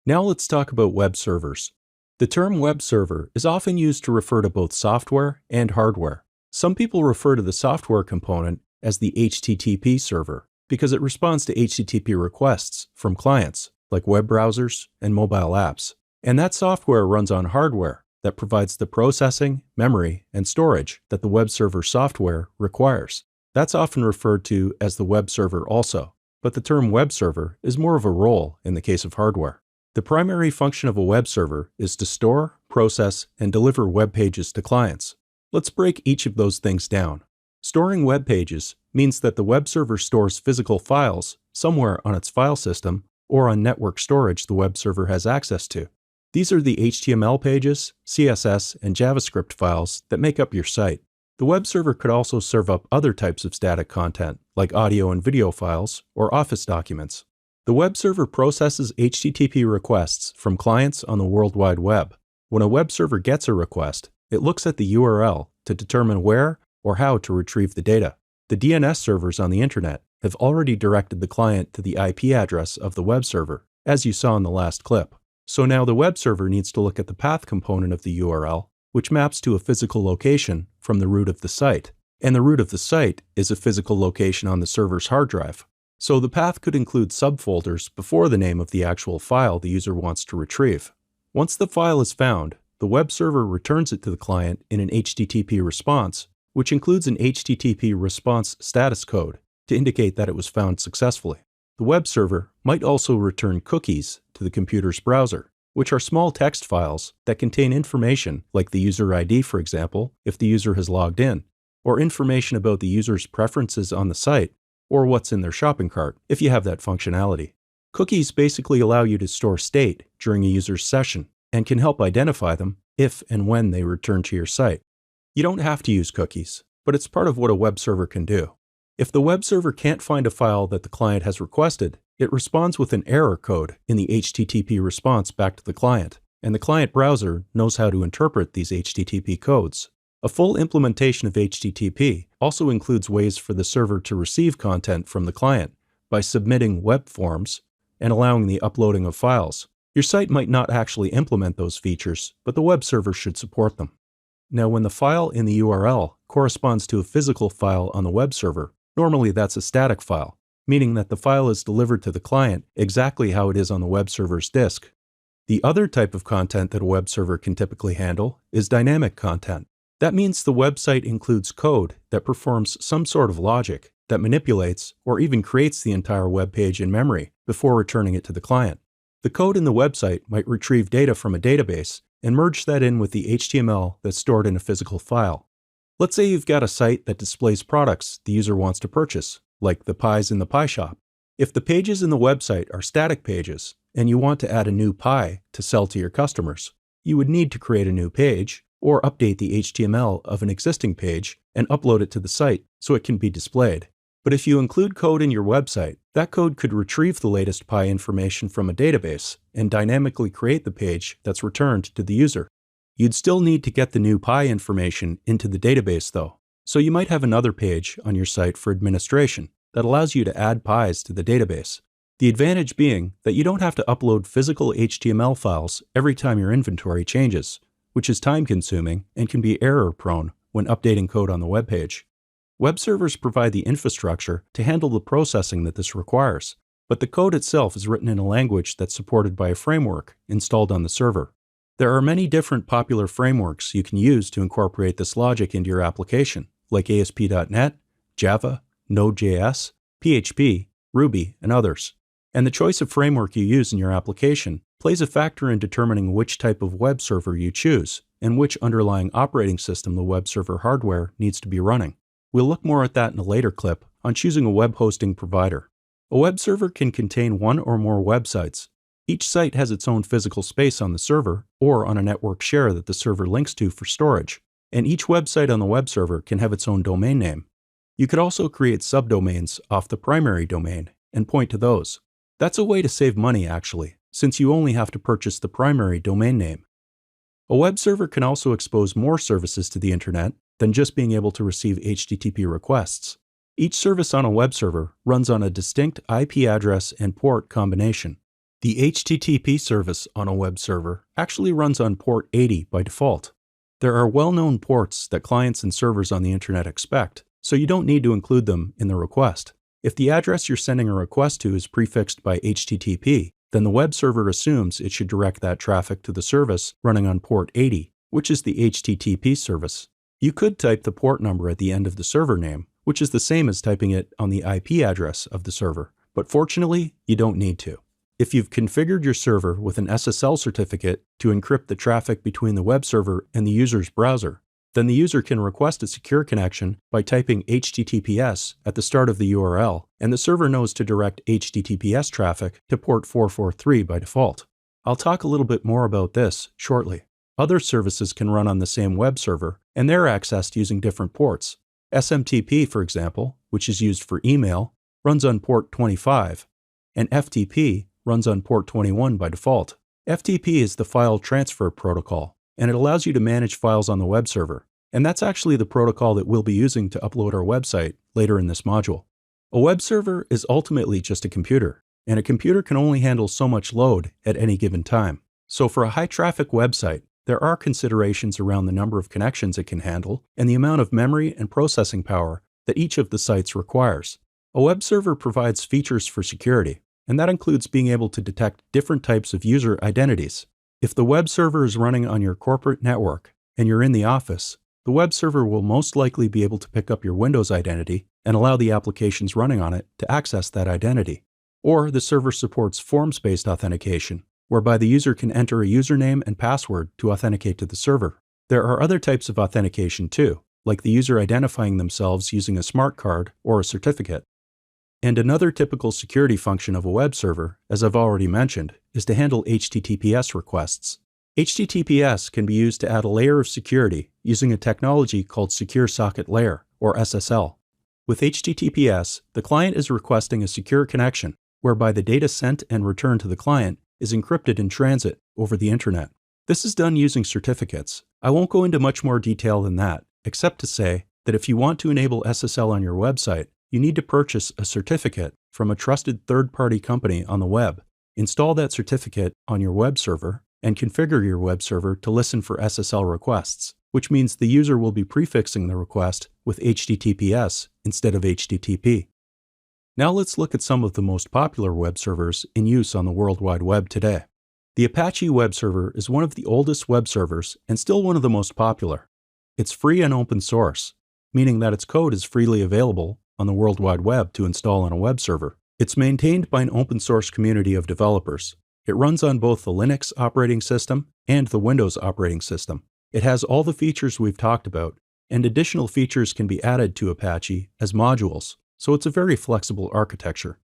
Now let's talk about web servers. The term web server is often used to refer to both software and hardware. Some people refer to the software component as the HTTP server because it responds to HTTP requests from clients like web browsers and mobile apps. And that software runs on hardware that provides the processing, memory, and storage that the web server software requires. That's often referred to as the web server also, but the term web server is more of a role in the case of hardware. The primary function of a web server is to store, process, and deliver web pages to clients. Let's break each of those things down. Storing web pages means that the web server stores physical files somewhere on its file system or on network storage the web server has access to. These are the HTML pages, CSS, and JavaScript files that make up your site. The web server could also serve up other types of static content, like audio and video files or Office documents. The web server processes HTTP requests from clients on the World Wide Web. When a web server gets a request, it looks at the URL to determine where or how to retrieve the data. The DNS servers on the internet have already directed the client to the IP address of the web server, as you saw in the last clip. So now the web server needs to look at the path component of the URL, which maps to a physical location from the root of the site. And the root of the site is a physical location on the server's hard drive. So the path could include subfolders before the name of the actual file the user wants to retrieve. Once the file is found, the web server returns it to the client in an HTTP response, which includes an HTTP response status code to indicate that it was found successfully. The web server might also return cookies to the computer's browser, which are small text files that contain information like the user ID, for example, if the user has logged in, or information about the user's preferences on the site, or what's in their shopping cart, if you have that functionality. Cookies basically allow you to store state during a user's session and can help identify them if and when they return to your site. You don't have to use cookies, but it's part of what a web server can do. If the web server can't find a file that the client has requested, it responds with an error code in the HTTP response back to the client, and the client browser knows how to interpret these HTTP codes. A full implementation of HTTP also includes ways for the server to receive content from the client by submitting web forms and allowing the uploading of files. Your site might not actually implement those features, but the web server should support them. Now, when the file in the URL corresponds to a physical file on the web server, normally that's a static file, meaning that the file is delivered to the client exactly how it is on the web server's disk. The other type of content that a web server can typically handle is dynamic content. That means the website includes code that performs some sort of logic that manipulates or even creates the entire web page in memory before returning it to the client. The code in the website might retrieve data from a database and merge that in with the HTML that's stored in a physical file. Let's say you've got a site that displays products the user wants to purchase, like the pies in the pie shop. If the pages in the website are static pages and you want to add a new pie to sell to your customers, you would need to create a new page or update the HTML of an existing page and upload it to the site so it can be displayed. But if you include code in your website, that code could retrieve the latest pie information from a database and dynamically create the page that's returned to the user. You'd still need to get the new pie information into the database though, so you might have another page on your site for administration that allows you to add pies to the database. The advantage being that you don't have to upload physical HTML files every time your inventory changes, which is time-consuming and can be error-prone when updating code on the web page. Web servers provide the infrastructure to handle the processing that this requires, but the code itself is written in a language that's supported by a framework installed on the server. There are many different popular frameworks you can use to incorporate this logic into your application, like ASP.NET, Java, Node.js, PHP, Ruby, and others. And the choice of framework you use in your application plays a factor in determining which type of web server you choose and which underlying operating system the web server hardware needs to be running. We'll look more at that in a later clip on choosing a web hosting provider. A web server can contain one or more websites. Each site has its own physical space on the server or on a network share that the server links to for storage, and each website on the web server can have its own domain name. You could also create subdomains off the primary domain and point to those. That's a way to save money actually, since you only have to purchase the primary domain name. A web server can also expose more services to the internet than just being able to receive HTTP requests. Each service on a web server runs on a distinct IP address and port combination. The HTTP service on a web server actually runs on port 80 by default. There are well-known ports that clients and servers on the internet expect, so you don't need to include them in the request. If the address you're sending a request to is prefixed by HTTP, then the web server assumes it should direct that traffic to the service running on port 80, which is the HTTP service. You could type the port number at the end of the server name, which is the same as typing it on the IP address of the server, but fortunately, you don't need to. If you've configured your server with an SSL certificate to encrypt the traffic between the web server and the user's browser, then the user can request a secure connection by typing HTTPS at the start of the URL, and the server knows to direct HTTPS traffic to port 443 by default. I'll talk a little bit more about this shortly. Other services can run on the same web server, and they're accessed using different ports. SMTP, for example, which is used for email, runs on port 25, and FTP runs on port 21 by default. FTP is the file transfer protocol, and it allows you to manage files on the web server. And that's actually the protocol that we'll be using to upload our website later in this module. A web server is ultimately just a computer, and a computer can only handle so much load at any given time. So for a high-traffic website, there are considerations around the number of connections it can handle and the amount of memory and processing power that each of the sites requires. A web server provides features for security, and that includes being able to detect different types of user identities. If the web server is running on your corporate network and you're in the office, the web server will most likely be able to pick up your Windows identity and allow the applications running on it to access that identity. Or the server supports forms-based authentication, whereby the user can enter a username and password to authenticate to the server. There are other types of authentication too, like the user identifying themselves using a smart card or a certificate. And another typical security function of a web server, as I've already mentioned, is to handle HTTPS requests. HTTPS can be used to add a layer of security using a technology called Secure Socket Layer, or SSL. With HTTPS, the client is requesting a secure connection, whereby the data sent and returned to the client is encrypted in transit over the internet. This is done using certificates. I won't go into much more detail than that, except to say that if you want to enable SSL on your website, you need to purchase a certificate from a trusted third-party company on the web. Install that certificate on your web server and configure your web server to listen for SSL requests, which means the user will be prefixing the request with HTTPS instead of HTTP. Now let's look at some of the most popular web servers in use on the World Wide Web today. The Apache web server is one of the oldest web servers and still one of the most popular. It's free and open source, meaning that its code is freely available on the World Wide Web to install on a web server. It's maintained by an open source community of developers. It runs on both the Linux operating system and the Windows operating system. It has all the features we've talked about, and additional features can be added to Apache as modules, so it's a very flexible architecture.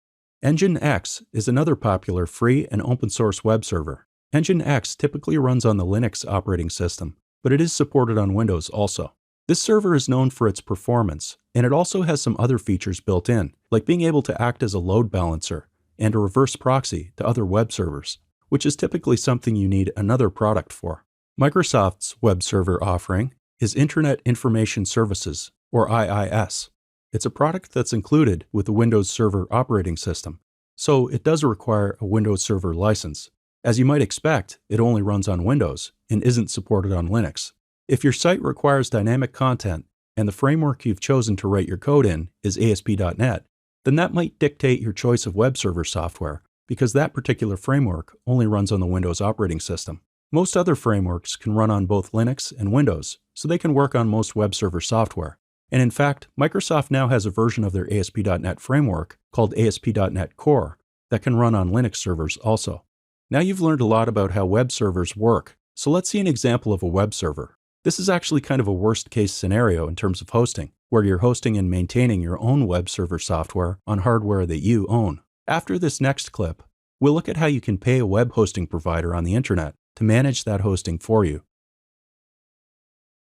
Nginx is another popular free and open source web server. Nginx typically runs on the Linux operating system, but it is supported on Windows also. This server is known for its performance, and it also has some other features built in, like being able to act as a load balancer and a reverse proxy to other web servers, which is typically something you need another product for. Microsoft's web server offering is Internet Information Services, or IIS. It's a product that's included with the Windows Server operating system, so it does require a Windows Server license. As you might expect, it only runs on Windows and isn't supported on Linux. If your site requires dynamic content and the framework you've chosen to write your code in is ASP.NET, then that might dictate your choice of web server software because that particular framework only runs on the Windows operating system. Most other frameworks can run on both Linux and Windows, so they can work on most web server software. And in fact, Microsoft now has a version of their ASP.NET framework called ASP.NET Core that can run on Linux servers also. Now you've learned a lot about how web servers work, so let's see an example of a web server. This is actually kind of a worst-case scenario in terms of hosting, where you're hosting and maintaining your own web server software on hardware that you own. After this next clip, we'll look at how you can pay a web hosting provider on the internet to manage that hosting for you